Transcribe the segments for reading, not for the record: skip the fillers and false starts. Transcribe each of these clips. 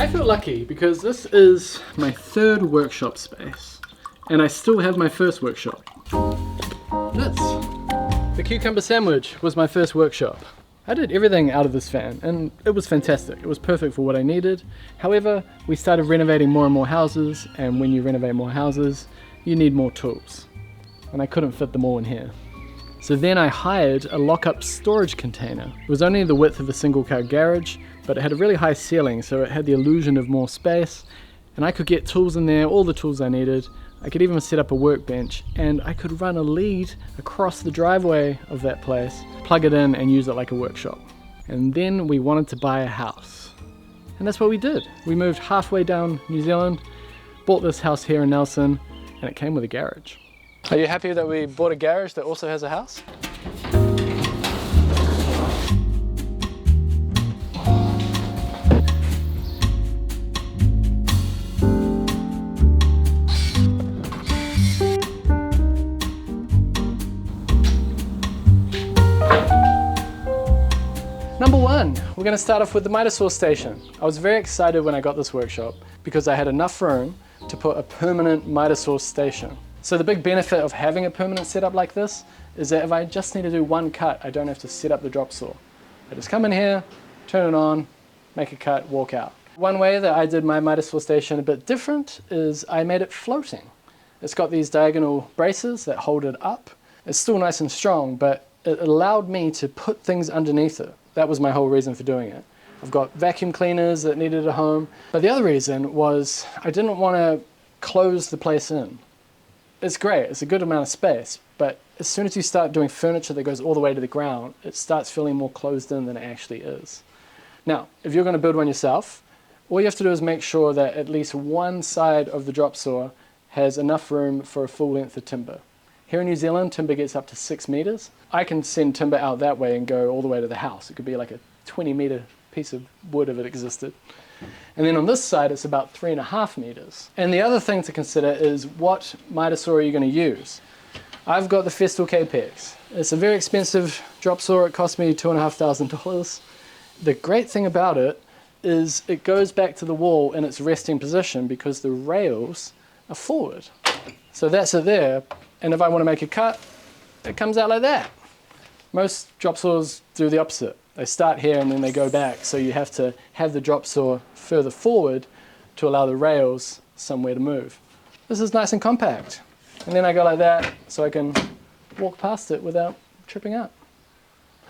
I feel lucky because this is my third workshop space and I still have my first workshop. The cucumber sandwich was my first workshop. I did everything out of this van and it was fantastic. It was perfect for what I needed. However, we started renovating more and more houses, and when you renovate more houses, you need more tools. And I couldn't fit them all in here. So then I hired a lock-up storage container. It was only the width of a single-car garage, but it had a really high ceiling, so it had the illusion of more space, and I could get tools in there, all the tools I needed. I could even set up a workbench, and I could run a lead across the driveway of that place, plug it in and use it like a workshop. And then we wanted to buy a house. And that's what we did. We moved halfway down New Zealand, bought this house here in Nelson, and it came with a garage. Are you happy that we bought a garage that also has a house? Number one, we're going to start off with the Mitre Saw Station. I was very excited when I got this workshop because I had enough room to put a permanent Mitre Saw Station. So the big benefit of having a permanent setup like this is that if I just need to do one cut, I don't have to set up the drop saw. I just come in here, turn it on, make a cut, walk out. One way that I did my Mitre Saw Station a bit different is I made it floating. It's got these diagonal braces that hold it up. It's still nice and strong, but it allowed me to put things underneath it. That was my whole reason for doing it. I've got vacuum cleaners that needed a home, but the other reason was I didn't want to close the place in. It's great, it's a good amount of space, but as soon as you start doing furniture that goes all the way to the ground, it starts feeling more closed in than it actually is. Now, if you're going to build one yourself, all you have to do is make sure that at least one side of the drop saw has enough room for a full length of timber. Here in New Zealand, timber gets up to 6 meters. I can send timber out that way and go all the way to the house. It could be like a 20-meter piece of wood if it existed. And then on this side, it's about 3.5 meters. And the other thing to consider is what Mitre saw are you going to use? I've got the Festool Capex. It's a very expensive drop saw. It cost me $2,500. The great thing about it is it goes back to the wall in its resting position because the rails are forward. So that's it there. And if I want to make a cut, it comes out like that. Most drop saws do the opposite. They start here and then they go back, so you have to have the drop saw further forward to allow the rails somewhere to move. This is nice and compact. And then I go like that, so I can walk past it without tripping up.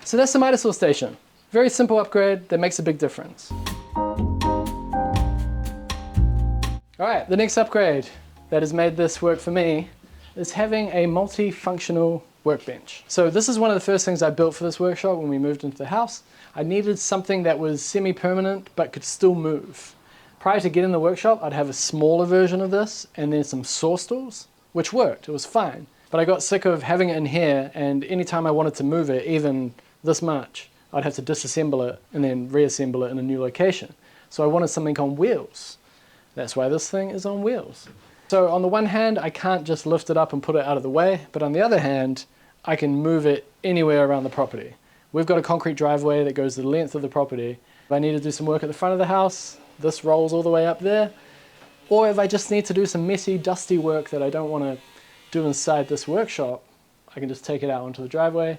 So that's the Mitre Saw Station. Very simple upgrade that makes a big difference. Alright, the next upgrade that has made this work for me is having a multifunctional workbench. So this is one of the first things I built for this workshop when we moved into the house. I needed something that was semi-permanent but could still move. Prior to getting the workshop, I'd have a smaller version of this and then some saw stools, which worked, it was fine. But I got sick of having it in here, and anytime I wanted to move it, even this much, I'd have to disassemble it and then reassemble it in a new location. So I wanted something on wheels. That's why this thing is on wheels. So on the one hand, I can't just lift it up and put it out of the way, but on the other hand, I can move it anywhere around the property. We've got a concrete driveway that goes the length of the property. If I need to do some work at the front of the house, this rolls all the way up there. Or if I just need to do some messy, dusty work that I don't want to do inside this workshop, I can just take it out onto the driveway,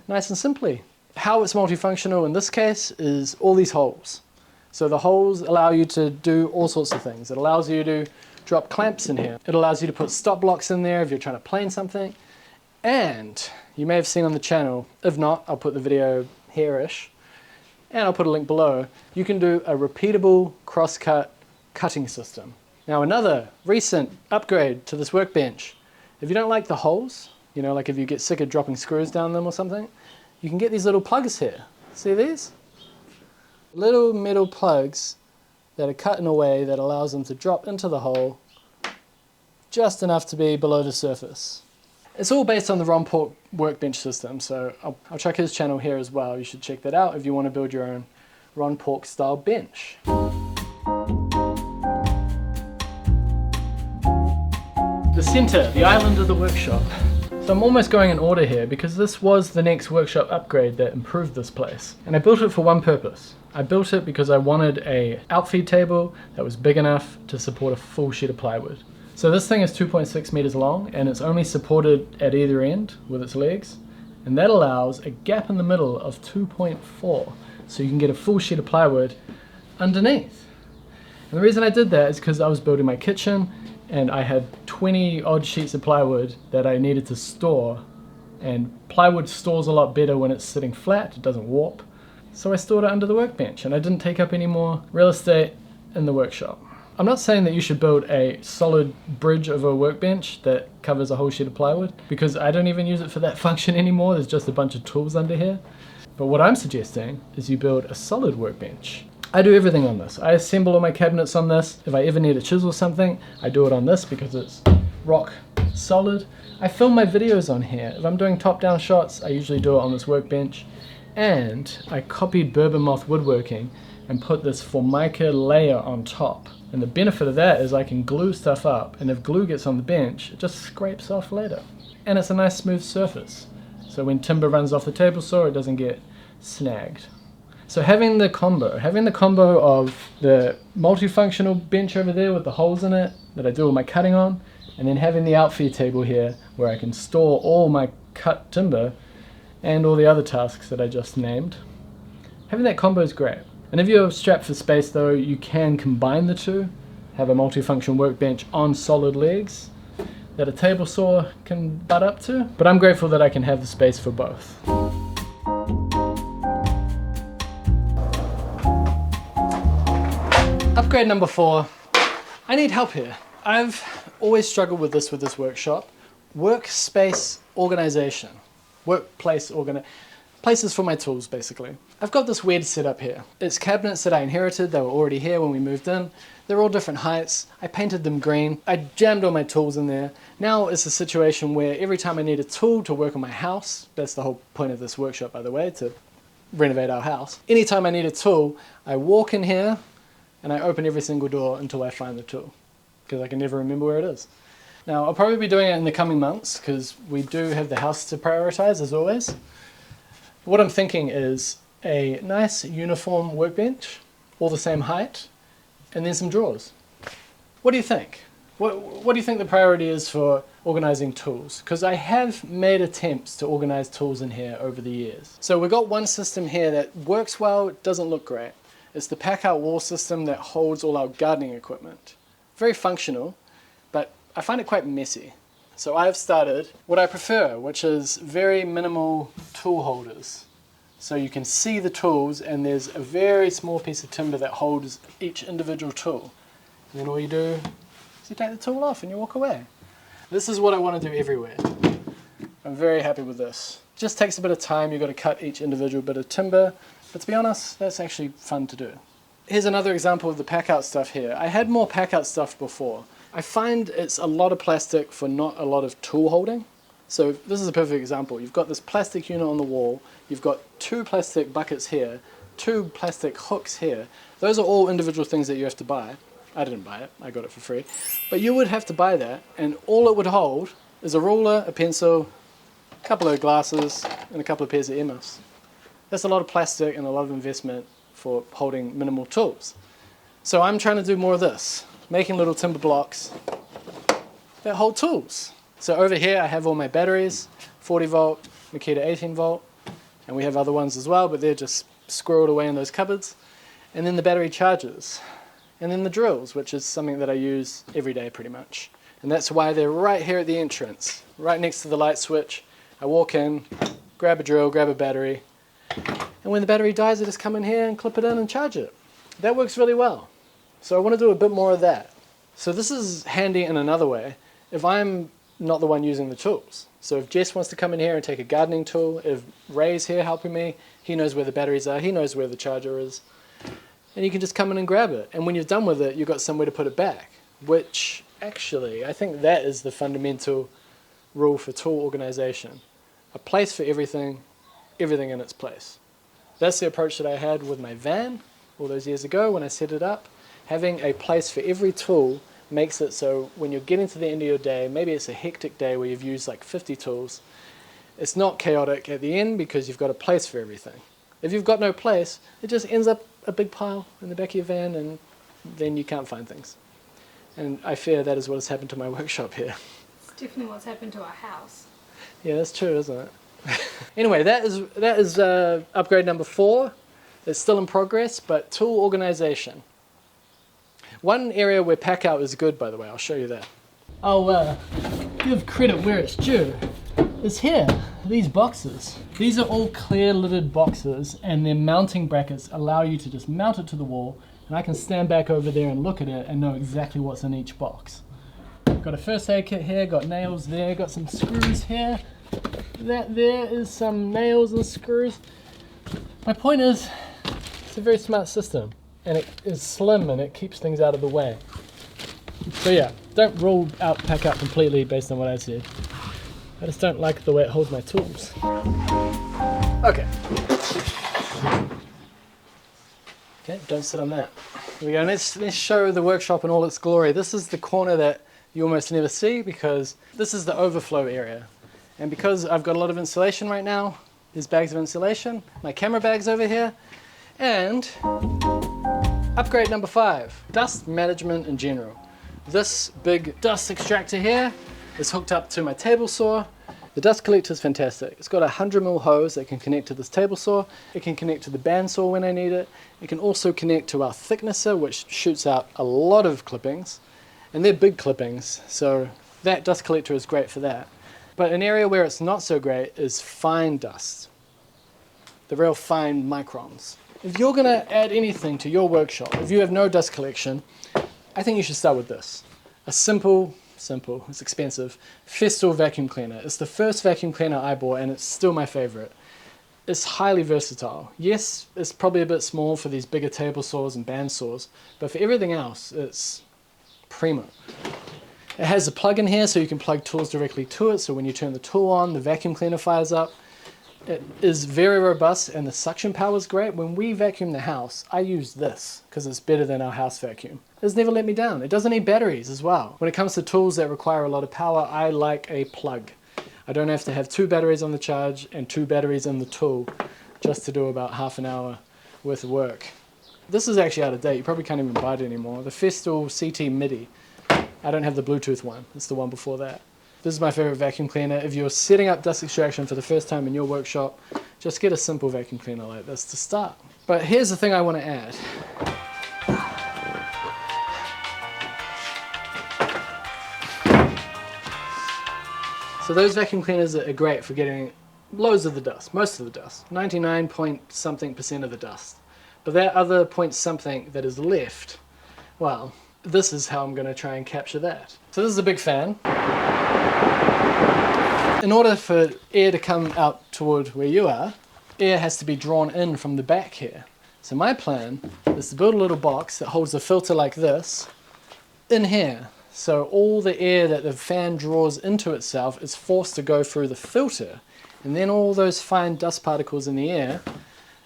nice and simply. How it's multifunctional in this case is all these holes. So the holes allow you to do all sorts of things. It allows you to drop clamps in here. It allows you to put stop blocks in there if you're trying to plane something. And you may have seen on the channel, if not, I'll put the video here-ish, and I'll put a link below. You can do a repeatable cross-cut cutting system. Now another recent upgrade to this workbench, if you don't like the holes, you know, like if you get sick of dropping screws down them or something, you can get these little plugs here. See these? Little metal plugs that are cut in a way that allows them to drop into the hole just enough to be below the surface. It's all based on the Ron Pork workbench system, so I'll check his channel here as well. You should check that out if you want to build your own Ron Pork style bench. The center, the island of the workshop. So So I'm almost going in order here because this was the next workshop upgrade that improved this place. And I built it for one purpose. I built it because I wanted a outfeed table that was big enough to support a full sheet of plywood. So this thing is 2.6 meters long and it's only supported at either end with its legs. And that allows a gap in the middle of 2.4. So you can get a full sheet of plywood underneath. And the reason I did that is because I was building my kitchen and I had 20 odd sheets of plywood that I needed to store. And plywood stores a lot better when it's sitting flat, it doesn't warp. So I stored it under the workbench and I didn't take up any more real estate in the workshop. I'm not saying that you should build a solid bridge over a workbench that covers a whole sheet of plywood, because I don't even use it for that function anymore. There's just a bunch of tools under here. But what I'm suggesting is you build a solid workbench. I do everything on this. I assemble all my cabinets on this. If I ever need to chisel something, I do it on this because it's rock solid. I film my videos on here. If I'm doing top-down shots, I usually do it on this workbench. And I copied bourbon moth woodworking and put this Formica layer on top. And the benefit of that is I can glue stuff up, and if glue gets on the bench, it just scrapes off later. And it's a nice smooth surface. So when timber runs off the table saw, it doesn't get snagged. So having the combo of the multifunctional bench over there with the holes in it that I do all my cutting on, and then having the outfeed table here where I can store all my cut timber and all the other tasks that I just named. Having that combo is great. And if you're strapped for space though, you can combine the two, have a multifunction workbench on solid legs that a table saw can butt up to. But I'm grateful that I can have the space for both. Upgrade number 4. I need help here. I've always struggled with this workshop. Workspace organization. Places for my tools, basically. I've got this weird setup here. It's cabinets that I inherited. They were already here when we moved in. They're all different heights. I painted them green. I jammed all my tools in there. Now it's a situation where every time I need a tool to work on my house, that's the whole point of this workshop, by the way, to renovate our house. Anytime I need a tool, I walk in here and I open every single door until I find the tool, because I can never remember where it is. Now, I'll probably be doing it in the coming months because we do have the house to prioritize, as always. What I'm thinking is a nice uniform workbench, all the same height, and then some drawers. What do you think? What do you think the priority is for organizing tools? Because I have made attempts to organize tools in here over the years. So we've got one system here that works well, it doesn't look great. It's the Packout wall system that holds all our gardening equipment. Very functional, but I find it quite messy. So I've started what I prefer, which is very minimal tool holders. So you can see the tools and there's a very small piece of timber that holds each individual tool. And then all you do is you take the tool off and you walk away. This is what I want to do everywhere. I'm very happy with this. It just takes a bit of time, you've got to cut each individual bit of timber, but to be honest, that's actually fun to do. Here's another example of the Packout stuff here. I had more Packout stuff before. I find it's a lot of plastic for not a lot of tool holding. So this is a perfect example. You've got this plastic unit on the wall, you've got 2 plastic buckets here, 2 plastic hooks here. Those are all individual things that you have to buy. I didn't buy it, I got it for free. But you would have to buy that, and all it would hold is a ruler, a pencil, a couple of glasses, and a couple of pairs of earmuffs. That's a lot of plastic and a lot of investment for holding minimal tools. So I'm trying to do more of this, making little timber blocks that hold tools. So over here I have all my batteries, 40 volt, Makita 18 volt, and we have other ones as well, but they're just squirreled away in those cupboards. And then the battery chargers, and then the drills, which is something that I use every day pretty much. And that's why they're right here at the entrance, right next to the light switch. I walk in, grab a drill, grab a battery, and when the battery dies I just come in here and clip it in and charge it. That works really well. So I want to do a bit more of that. So this is handy in another way if I'm not the one using the tools. So if Jess wants to come in here and take a gardening tool, if Ray's here helping me, he knows where the batteries are, he knows where the charger is, and you can just come in and grab it. And when you're done with it, you've got somewhere to put it back, which actually, I think that is the fundamental rule for tool organization. A place for everything, everything in its place. That's the approach that I had with my van all those years ago when I set it up. Having a place for every tool makes it so when you're getting to the end of your day, maybe it's a hectic day where you've used like 50 tools, It's not chaotic at the end because you've got a place for everything. If you've got no place, it just ends up a big pile in the back of your van, and then you can't find things. And I fear that is what has happened to my workshop here. It's definitely what's happened to our house. Yeah, that's true, isn't it? Anyway, that is upgrade number 4. It's still in progress, but tool organization. One area where Packout is good, by the way, I'll show you that. I'll give credit where it's due. It's here, these boxes. These are all clear lidded boxes, and their mounting brackets allow you to just mount it to the wall, and I can stand back over there and look at it and know exactly what's in each box. Got a first aid kit here, got nails there, got some screws here. That there is some nails and screws. My point is, it's a very smart system, and it is slim and it keeps things out of the way. So yeah, don't rule out Packout completely based on what I said. I just don't like the way it holds my tools. Okay. Okay, don't sit on that. Here we go. Let's show the workshop in all its glory. This is the corner that you almost never see because this is the overflow area. And because I've got a lot of insulation right now, there's bags of insulation, my camera bag's over here, and upgrade number 5, dust management in general. This big dust extractor here is hooked up to my table saw. The dust collector is fantastic. It's got a 100mm hose that can connect to this table saw. It can connect to the bandsaw when I need it. It can also connect to our thicknesser, which shoots out a lot of clippings. And they're big clippings, so that dust collector is great for that. But an area where it's not so great is fine dust. The real fine microns. If you're going to add anything to your workshop, if you have no dust collection, I think you should start with this. A simple, it's expensive, Festool vacuum cleaner. It's the first vacuum cleaner I bought, and it's still my favorite. It's highly versatile. Yes, it's probably a bit small for these bigger table saws and band saws, but for everything else, it's primo. It has a plug in here so you can plug tools directly to it, so when you turn the tool on, the vacuum cleaner fires up. It is very robust and the suction power is great. When we vacuum the house, I use this because it's better than our house vacuum. It's never let me down. It doesn't need batteries as well. When it comes to tools that require a lot of power, I like a plug. I don't have to have 2 batteries on the charge and 2 batteries in the tool just to do about half an hour worth of work. This is actually out of date. You probably can't even buy it anymore. The Festool CT MIDI. I don't have the Bluetooth one. It's the one before that. This is my favorite vacuum cleaner. If you're setting up dust extraction for the first time in your workshop, just get a simple vacuum cleaner like this to start. But here's the thing I want to add. So those vacuum cleaners are great for getting loads of the dust, most of the dust, 99 point something % of the dust. But that other point something that is left, well, this is how I'm going to try and capture that. So this is a big fan. In order for air to come out toward where you are, air has to be drawn in from the back here. So my plan is to build a little box that holds a filter like this in here. So all the air that the fan draws into itself is forced to go through the filter. And then all those fine dust particles in the air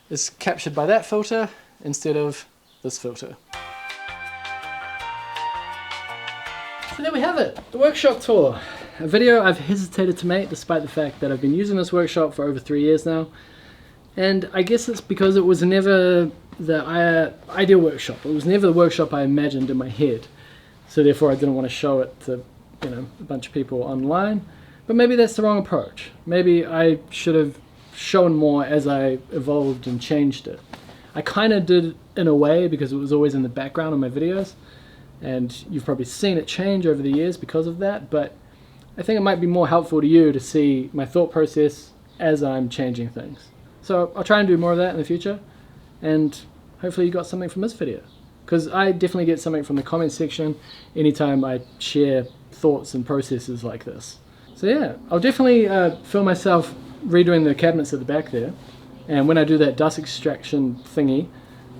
is captured by that filter instead of this filter. So there we have it, the workshop tour. A video I've hesitated to make despite the fact that I've been using this workshop for over 3 years now. And I guess it's because it was never the ideal workshop. It was never the workshop I imagined in my head. So therefore I didn't want to show it to, a bunch of people online. But maybe that's the wrong approach. Maybe I should have shown more as I evolved and changed it. I kind of did in a way because it was always in the background of my videos. And you've probably seen it change over the years because of that, but I think it might be more helpful to you to see my thought process as I'm changing things. So I'll try and do more of that in the future, and hopefully you got something from this video. Because I definitely get something from the comment section anytime I share thoughts and processes like this. So yeah, I'll definitely film myself redoing the cabinets at the back there, and when I do that dust extraction thingy,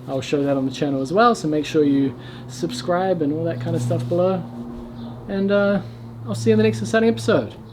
I'll show that on the channel as well, so make sure you subscribe and all that kind of stuff below. And I'll see you in the next exciting episode.